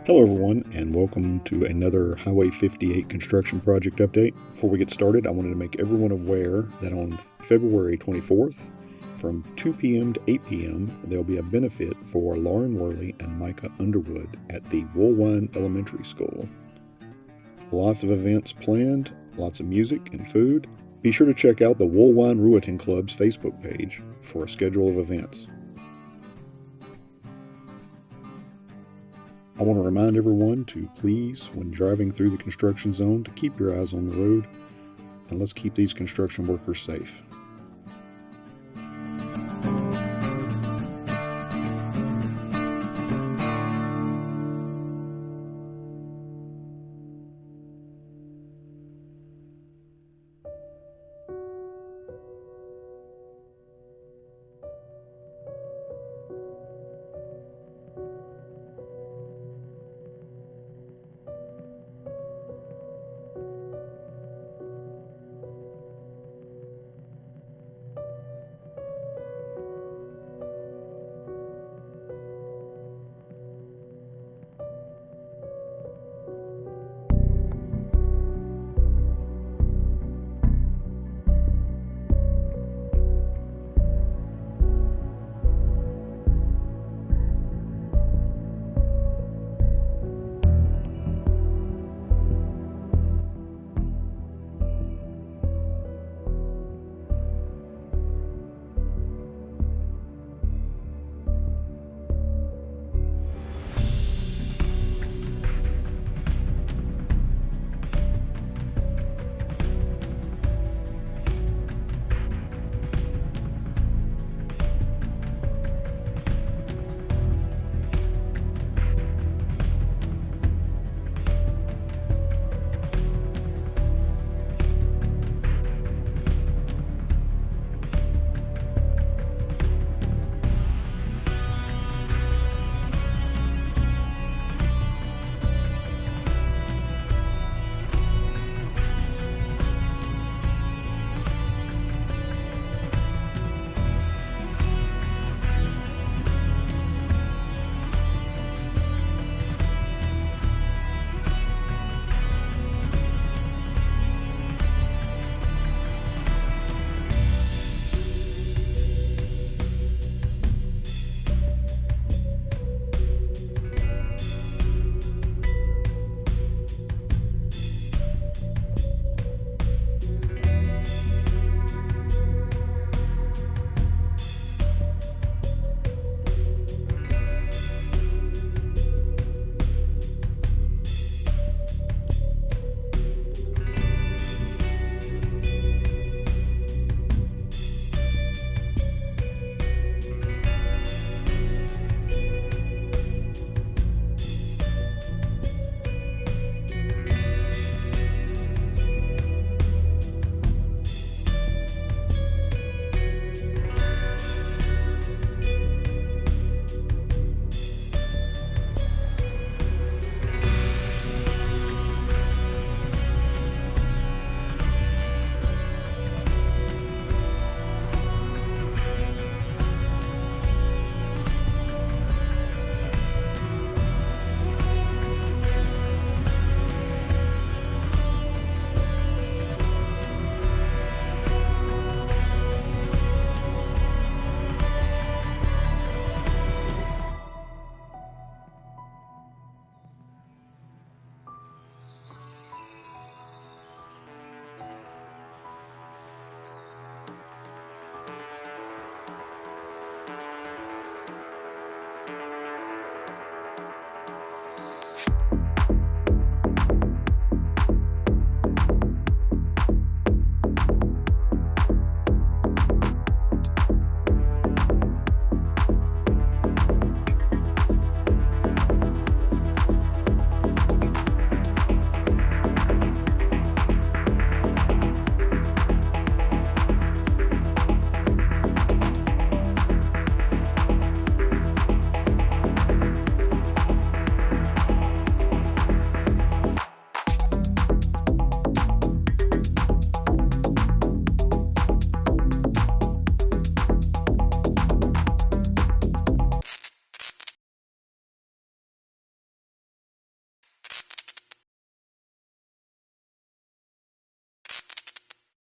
Hello everyone, and welcome to another Highway 58 construction project update. Before we get started, I wanted to make everyone aware that on February 24th, from 2 p.m. to 8 p.m., there will be a benefit for Lauren Worley and Micah Underwood at the Woolwine Elementary School. Lots of events planned, lots of music and food. Be sure to check out the Woolwine Rueting Club's Facebook page for a schedule of events. I want to remind everyone to please, when driving through the construction zone, to keep your eyes on the road, and let's keep these construction workers safe.